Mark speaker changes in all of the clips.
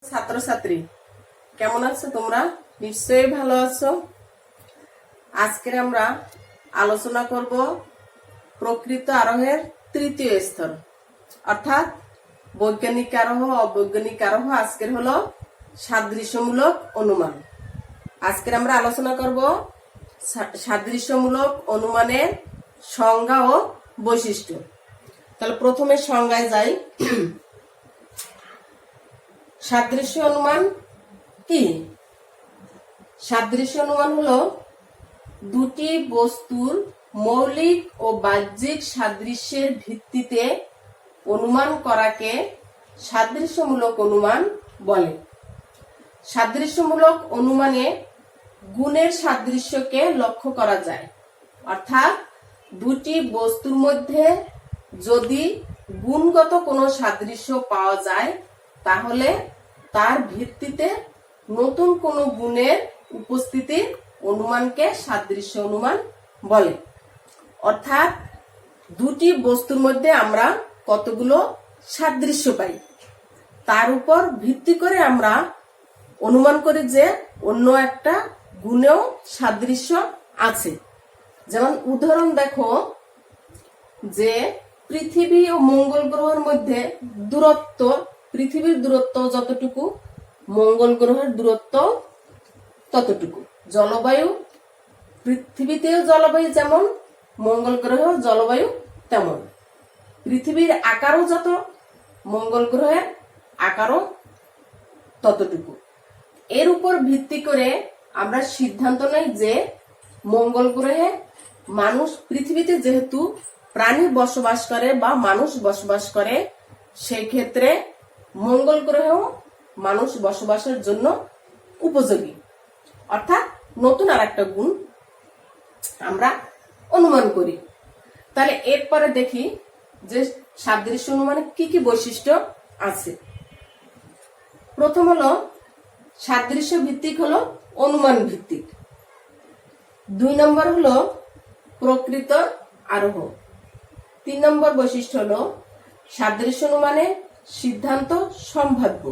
Speaker 1: ছাত্রছাত্রী কেমন আছো তোমরা? নিশ্চয়ই ভালো আছো। আজকে আমরা আলোচনা করব প্রকৃত আরোহের তৃতীয় স্তর, অর্থাৎ বৈজ্ঞানিক আরোহ, অবৈজ্ঞানিক আরোহ। আজকের হলো সাদৃশ্যমূলক অনুমান। আজকের আমরা আলোচনা করব সাদৃশ্যমূলক অনুমানের সংজ্ঞা ও বৈশিষ্ট্য। তাহলে প্রথমে সংজ্ঞায় যাই। সাদৃশ্য অনুমান কি? সাদৃশ্য অনুমান হলো দুটি বস্তুর মৌলিক ও বাহ্যিক সাদৃশ্যের ভিত্তিতে অনুমান করাকে সাদৃশ্যমূলক অনুমান বলে। সাদৃশ্যমূলক অনুমানে গুণের সাদৃশ্যকে লক্ষ্য করা যায়, অর্থাৎ দুটি বস্তুর মধ্যে যদি গুণগত কোনো সাদৃশ্য পাওয়া যায় তাহলে তার ভিত্তিতে নতুন কোনো গুণের উপস্থিতির অনুমানকে সাদৃশ্য অনুমান বলে। অর্থাৎ দুটি বস্তুর মধ্যে আমরা কতগুলো সাদৃশ্য পাই, তার উপর ভিত্তি করে আমরা অনুমান করি যে অন্য একটা গুণেও সাদৃশ্য আছে। যেমন উদাহরণ দেখো, যে পৃথিবী ও মঙ্গল গ্রহের মধ্যে দূরত্ব, পৃথিবীর দূরত্ব যতটুকু মঙ্গল গ্রহের দূরত্ব ততটুকু। জলবায়ু, পৃথিবীতেও জলবায়ু যেমন মঙ্গল গ্রহের জলবায়ু তেমন। পৃথিবীর আকারও যত মঙ্গল গ্রহের আকারও ততটুকু। এর উপর ভিত্তি করে আমরা সিদ্ধান্ত নেই যে মঙ্গল গ্রহে মানুষ, পৃথিবীতে যেহেতু প্রাণী বসবাস করে বা মানুষ বসবাস করে, সেই ক্ষেত্রে মঙ্গল গ্রহেও মানুষ বসবাসের জন্য উপযোগী। অর্থাৎ নতুন আর একটা গুণ আমরা অনুমান করি। তাহলে এরপরে দেখি যে সাদৃশ্য অনুমানে কি কি বৈশিষ্ট্য আছে। প্রথম হলো সাদৃশ্য ভিত্তিক, হলো অনুমান ভিত্তিক। 2 নম্বর হলো প্রকৃত আরোহ। 3 নম্বর বৈশিষ্ট্য হলো সাদৃশ্য অনুমানে সিদ্ধান্ত সম্ভাব্য।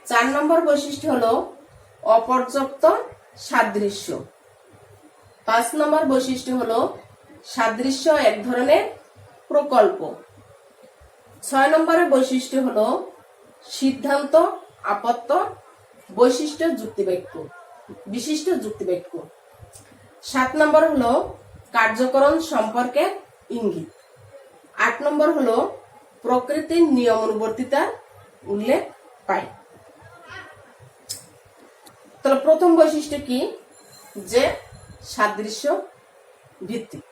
Speaker 1: 4 নম্বর বৈশিষ্ট্য হলো অপর্যাপ্ত সাদৃশ্য। 5 নম্বর বৈশিষ্ট্য হলো সাদৃশ্য এক ধরনের প্রকল্প। 6 নম্বরের বৈশিষ্ট্য হলো সিদ্ধান্ত আপত্ত বৈশিষ্ট্য যুক্তিবাক্য, বিশিষ্ট যুক্তিবাক্য। 7 নম্বর হলো কার্যকরণ সম্পর্কে ইঙ্গিত। 8 নম্বর হলো প্রকৃতির নিয়মানুবর্তিতা উল্লেখ পায়। তাহলে প্রথম বৈশিষ্ট্য কি? যে সাদৃশ্য ভিত্তিক,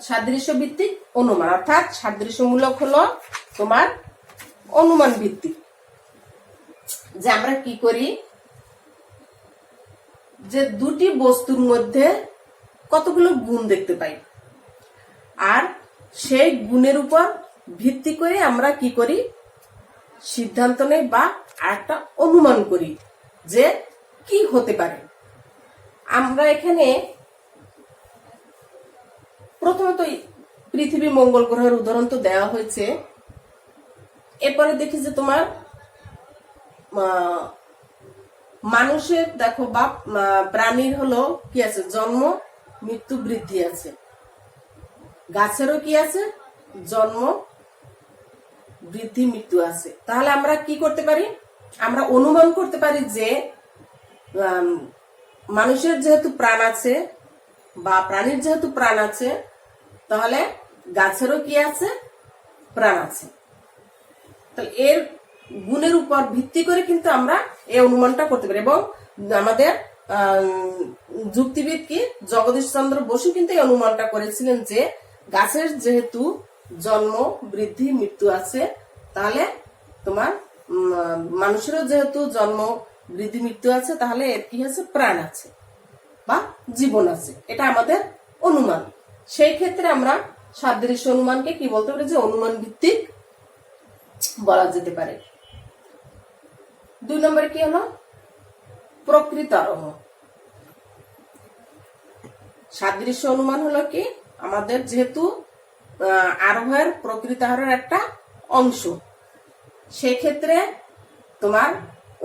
Speaker 1: সাদৃশ্য ভিত্তিক অনুমান, অর্থাৎ সাদৃশ্যমূলক হলো তোমার অনুমান ভিত্তিক। যে আমরা কি করি, যে দুটি বস্তুর মধ্যে কতগুলো গুণ দেখতে পাই, আর সেই গুণের উপর ভিত্তি করে আমরা কি করি, সিদ্ধান্ত নেই বা একটা অনুমান করি যে কি হতে পারে। আমরা এখানে প্রথমত পৃথিবী মঙ্গল গ্রহের উদাহরণ তো দেওয়া হয়েছে। এরপরে দেখি যে তোমার মানুষের দেখো বা প্রাণীর হলো কি আছে, জন্ম মৃত্যু বৃদ্ধি আছে। গাছেরও কি আছে, জন্ম বৃদ্ধি মৃত্যু আছে। তাহলে আমরা কি করতে পারি, আমরা অনুমান করতে পারি যে মানুষের যেহেতু প্রাণ আছে বা প্রাণীর যেহেতু প্রাণ আছে, তাহলে গাছেরও কি আছে, প্রাণ আছে। তাহলে এর গুণের উপর ভিত্তি করে কিন্তু আমরা এই অনুমানটা করতে পারি। এবং আমাদের যুক্তিবিদ কি জগদীশ চন্দ্র বসু কিন্তু এই অনুমানটা করেছিলেন যে গাছের যেহেতু জন্ম বৃদ্ধি মৃত্যু আছে, তাহলে তোমার মানুষেরও যেহেতু জন্ম বৃদ্ধি মৃত্যু আছে, তাহলে এর কি আছে, প্রাণ আছে বা জীবন আছে। এটা আমাদের অনুমান। সেই ক্ষেত্রে আমরা সাদৃশ্য অনুমানকে কি বলতে পারি, যে অনুমান ভিত্তিক বলা যেতে পারে। 2 নম্বরে কি হলো প্রকৃত আরোহ। সাদৃশ্য অনুমান হলো কি, আমাদের যেহেতু আরোহের প্রকৃত আরোহের একটা অংশ। সেক্ষেত্রে তোমার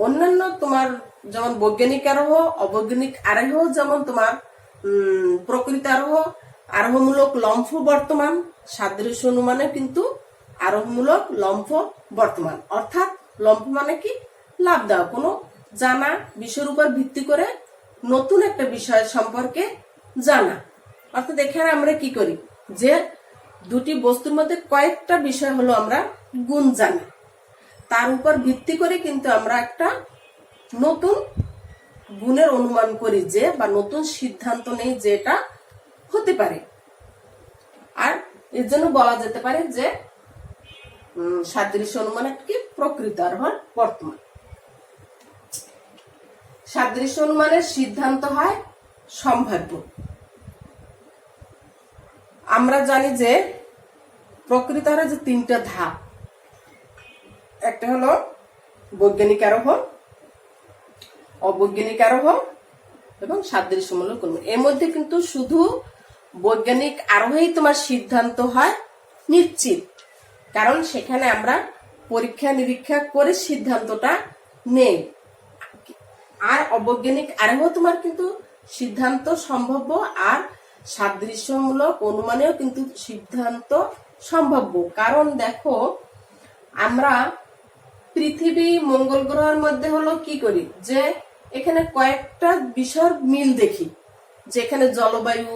Speaker 1: অন্যান্য তোমার যেমন বৈজ্ঞানিক আরোহ, অবৈজ্ঞানিক আরোহ, যেমন তোমার প্রকৃত আরোহ, আরোহমূলক লম্ফ বর্তমান, সাদৃশ্য অনুমানে কিন্তু আরোহমূলক লম্ফ বর্তমান। অর্থাৎ লম্ফ মানে কি? লাভ দেওয়া, কোনো জানা বিষয়ের উপর ভিত্তি করে নতুন একটা বিষয় সম্পর্কে জানা। অর্থাৎ এখানে আমরা কি করি, যে দুটি বস্তুর মধ্যে কয়েকটা বিষয় হলো আমরা গুণ জানি, তার উপর ভিত্তি করে কিন্তু আমরা একটা নতুন গুণের অনুমান করি যে, বা নতুন সিদ্ধান্ত নেই যে এটা হতে পারে। আর এর জন্য বলা যেতে পারে যে সাদৃশ্য অনুমান কি? প্রকৃত আরোহণ বর্তমান। সাদৃশ্য অনুমানের সিদ্ধান্ত হয় সম্ভাব্য। আমরা জানি যে প্রকৃত আরোহ যে তিনটা ধাপ, একটা হলো বৈজ্ঞানিক আরোহ, অবৈজ্ঞানিক আরোহ এবং সাদৃশ্যমূলক অনুমান। এর মধ্যে কিন্তু শুধু বৈজ্ঞানিক আরোহেই তোমার সিদ্ধান্ত হয় নিশ্চিত, কারণ সেখানে আমরা পরীক্ষা নিরীক্ষা করে সিদ্ধান্তটা নেই। আর অবৈজ্ঞানিক আরোহ তোমার কিন্তু সিদ্ধান্ত সম্ভাব্য, আর সাদৃশ্যমূলক অনুমানেও কিন্তু সিদ্ধান্ত সম্ভাব্য। কারণ দেখো, আমরা পৃথিবী মঙ্গল গ্রহের মধ্যে হলো কি করি, যে এখানে কয়েকটা বিষয়ের মিল দেখি, যেখানে জলবায়ু,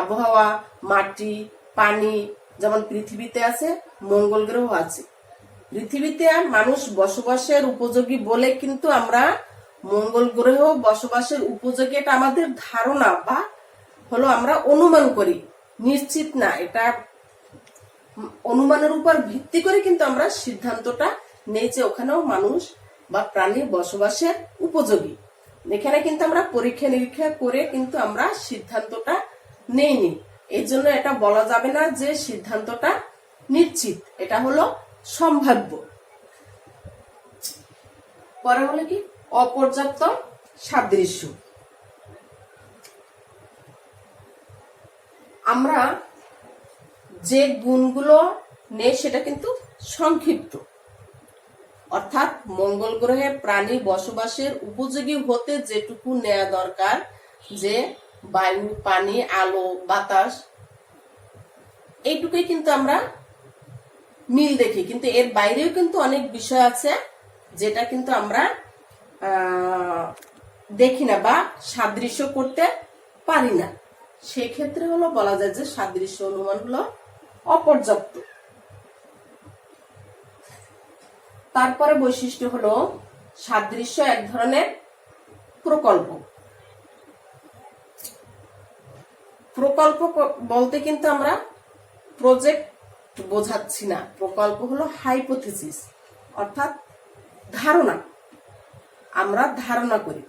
Speaker 1: আবহাওয়া, মাটি, পানি যেমন পৃথিবীতে আছে, মঙ্গল গ্রহ আছে। পৃথিবীতে মানুষ বসবাসের উপযোগী বলে কিন্তু আমরা মঙ্গল গ্রহ বসবাসের উপযোগী, এটা আমাদের ধারণা বা হলো আমরা অনুমান করি, নিশ্চিত না। এটা অনুমানের উপর ভিত্তি করে কিন্তু আমরা সিদ্ধান্তটা নেই যে ওখানেও মানুষ বা প্রাণী বসবাসের উপযোগী। এখানে কিন্তু আমরা পরীক্ষা নিরীক্ষা করে কিন্তু আমরা সিদ্ধান্তটা নেইনি। এই জন্য এটা বলা যাবে না যে সিদ্ধান্তটা নিশ্চিত, এটা হলো সম্ভাব্য। পরে হলো কি? অপর্যাপ্ত সাদৃশ্য। আমরা যে গুণগুলো নেই সেটা কিন্তু সংক্ষিপ্ত, অর্থাৎ মঙ্গল গ্রহে প্রাণী বসবাসের উপযোগী হতে যেটুকু নেওয়া দরকার, যে বায়ু, পানি, আলো, বাতাস, এইটুকুই কিন্তু আমরা মিল দেখি। কিন্তু এর বাইরেও কিন্তু অনেক বিষয় আছে যেটা কিন্তু আমরা দেখি না বা সাদৃশ্য করতে পারি না। সেক্ষেত্রে হলো বলা যায় যে সাদৃশ্য অনুমান হলো অপর্যাপ্ত। তারপরে বৈশিষ্ট্য হলো সাদৃশ্য এক ধরনের প্রকল্প। প্রকল্প বলতে কিন্তু আমরা প্রজেক্ট বোঝাচ্ছি না, প্রকল্প হলো হাইপোথিসিস, অর্থাৎ ধারণা। আমরা ধারণা করি।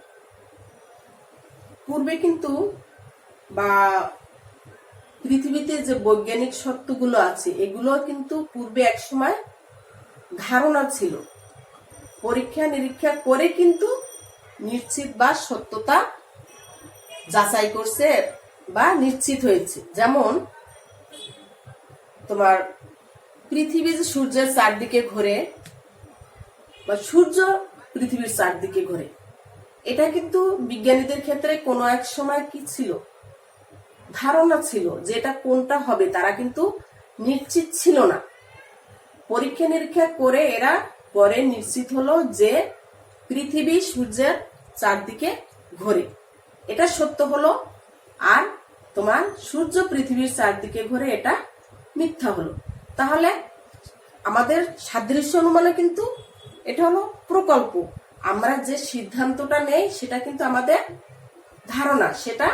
Speaker 1: পূর্বে কিন্তু বা পৃথিবীতে যে বৈজ্ঞানিক সত্যগুলো আছে, এগুলো কিন্তু পূর্বে এক সময় ধারণা ছিল, পরীক্ষা নিরীক্ষা করে কিন্তু নিশ্চিত বা সত্যতা যাচাই করছে বা নিশ্চিত হয়েছে। যেমন তোমার পৃথিবী যে সূর্যের চারদিকে ঘোরে বা সূর্য পৃথিবীর চারদিকে ঘোরে, এটা কিন্তু বিজ্ঞানীদের ক্ষেত্রে কোনো এক সময় কি ছিল, ধারণা ছিল যে এটা কোনটা হবে, তারা কিন্তু নিশ্চিত ছিল না। পরীক্ষা নিরীক্ষা করে এরা পরে নিশ্চিত হলো যে পৃথিবী সূর্যের চারদিকে ঘোরে, এটা সত্য হলো। আর তোমার সূর্য পৃথিবীর চারদিকে ঘোরে, এটা মিথ্যা হলো। তাহলে আমাদের সাদৃশ্য অনুমানে কিন্তু এটা হলো প্রকল্প। আমরা যে সিদ্ধান্তটা নেই সেটা কিন্তু আমাদের ধারণা, সেটা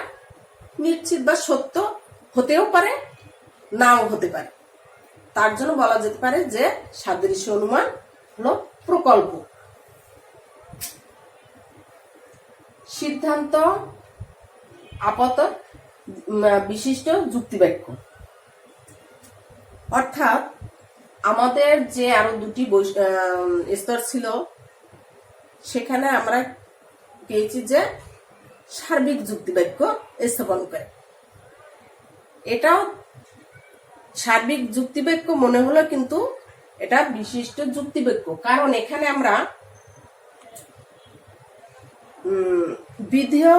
Speaker 1: নিশ্চিত বা সত্য হতেও পারে, নাও হতে পারে। তার জন্য বলা যেতে পারে যে সাদৃশ্য অনুমান হলো প্রকল্প। সিদ্ধান্ত আপাত বিশিষ্ট যুক্তিবাক্য, অর্থাৎ আমাদের যে আরো দুটি স্তর ছিল, সেখানে আমরা পেয়েছি যে সার্বিক যুক্তিবাক্য স্থাপন করে। এটাও সার্বিক যুক্তিবাক্য মনে হলো, কিন্তু এটা বিশিষ্ট যুক্তিবাক্য। কারণ এখানে আমরা বিধেয়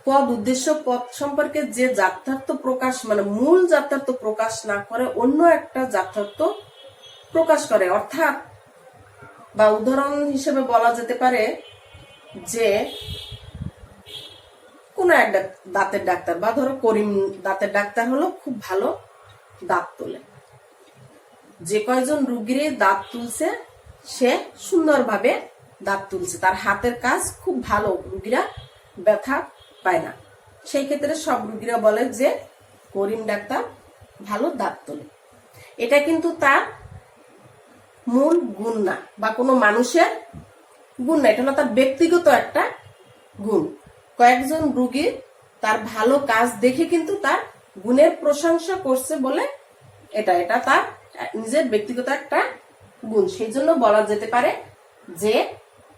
Speaker 1: পদ, উদ্দেশ্য পদ সম্পর্কে যে যাত্রার্থ প্রকাশ, মানে মূল যাত্রার্থ প্রকাশ না করে অন্য একটা যাত্রার্থ প্রকাশ করে। অর্থাৎ বা উদাহরণ হিসেবে বলা যেতে পারে যে কোন একটা দাঁতের ডাক্তার, বা ধরো করিম দাঁতের ডাক্তার হলো, খুব ভালো দাঁত তোলে। যে কয়জন রুগীর দাঁত তুলছে সে সুন্দরভাবে দাঁত তুলছে, তার হাতের কাজ খুব ভালো, রুগীরা ব্যথা পায় না। সেই ক্ষেত্রে সব রুগীরা বলে যে করিম ডাক্তার ভালো দাঁত তোলে। এটা কিন্তু তার মূল গুণ না, বা কোনো মানুষের গুণ না, এটা হলো তার ব্যক্তিগত একটা গুণ। কয়েকজন রুগী তার ভালো কাজ দেখে কিন্তু তার গুণের প্রশংসা করছে বলে এটা তার নিজের ব্যক্তিগত একটা গুণ। সেই জন্য বলা যেতে পারে যে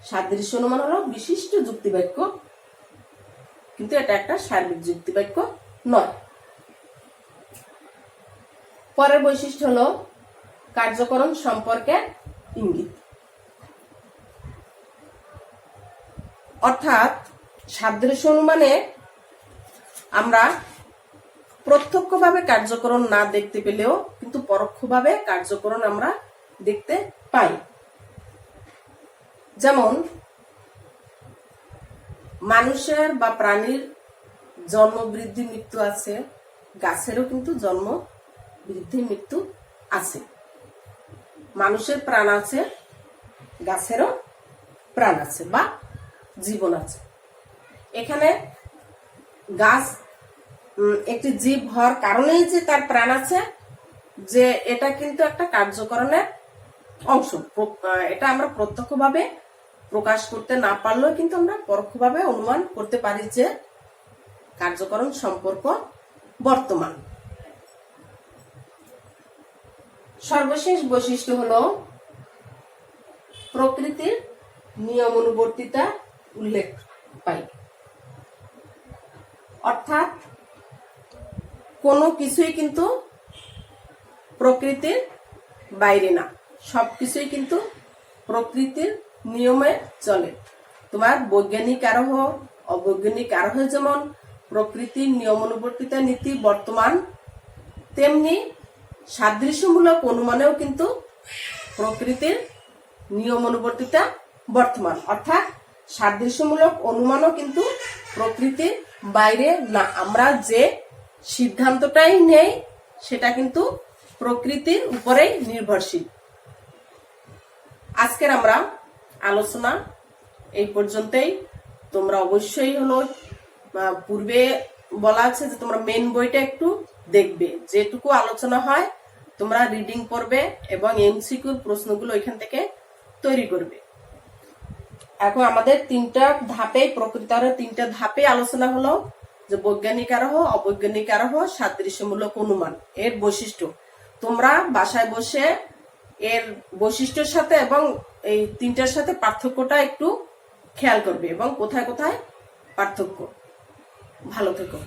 Speaker 1: সাদৃশ্য অনুমান হলো বিশিষ্ট যুক্তিবাক্য, কিন্তু এটা একটা সার্বিক যুক্তিবাক্য নয়। পরের বৈশিষ্ট্য হলো কার্যকরণ সম্পর্কে ইঙ্গিত। অর্থাৎ সাদৃশ্য অনুমানে আমরা প্রত্যক্ষভাবে কার্যকরণ না দেখতে পেলেও কিন্তু পরোক্ষভাবে কার্যকরণ আমরা দেখতে পাই। যেমন মানুষের বা প্রাণীর জন্ম বৃদ্ধি মৃত্যু আছে, গাছেরও কিন্তু জন্ম বৃদ্ধি মৃত্যু আছে। মানুষের প্রাণ আছে, গাছেরও প্রাণ আছে বা জীবন আছে। এখানে গাছ একটি জীব হওয়ার কারণেই যে তার প্রাণ আছে, যে এটা কিন্তু একটা কার্যকরণের অংশ। এটা আমরা প্রত্যক্ষভাবে প্রকাশ করতে না পারলেও কিন্তু আমরা পরোক্ষভাবে অনুমান করতে পারি যে কার্যকরণ সম্পর্ক বর্তমান। সর্বশেষ বৈশিষ্ট্য হলো প্রকৃতির নিয়মানুবর্তিতা উল্লেখ পাই। অর্থাৎ কোনো কিছুই কিন্তু প্রকৃতির বাইরে না, সবকিছুই কিন্তু প্রকৃতির নিয়মে চলে। তোমার বৈজ্ঞানিক আরোহ, অবৈজ্ঞানিক আরোহ যেমন প্রকৃতির নিয়মানুবর্তিতা নীতি বর্তমান, তেমনি সাদৃশ্যমূলক অনুমানেও কিন্তু প্রকৃতির নিয়মানুবর্তিতা বর্তমান। অর্থাৎ সাদৃশ্যমূলক অনুমানও কিন্তু প্রকৃতির বাইরে না। আমরা যে সিদ্ধান্তটাই নেই সেটা কিন্তু প্রকৃতির উপরেই নির্ভরশীল। আজকের আমরা আলোচনা এই পর্যন্তই। তোমরা অবশ্যই হলো পূর্বে বলা আছে যে তোমরা মেন বইটা একটু দেখবে, যেটুকু আলোচনা হয় তোমরা রিডিং করবে এবং এমসিকিউর প্রশ্নগুলো এখান থেকে তৈরি করবে। এখন আমাদের তিনটা ধাপে, প্রকৃতারোহ তিনটা ধাপে আলোচনা হলো যে বৈজ্ঞানিক আরোহ, অবৈজ্ঞানিক আরোহ, সাদৃশ্যমূলক অনুমান, এর বৈশিষ্ট্য। তোমরা বাসায় বসে এর বৈশিষ্ট্যের সাথে এবং এই তিনটার সাথে পার্থক্যটা একটু খেয়াল করবে এবং কোথায় কোথায় পার্থক্য। ভালো থেকো।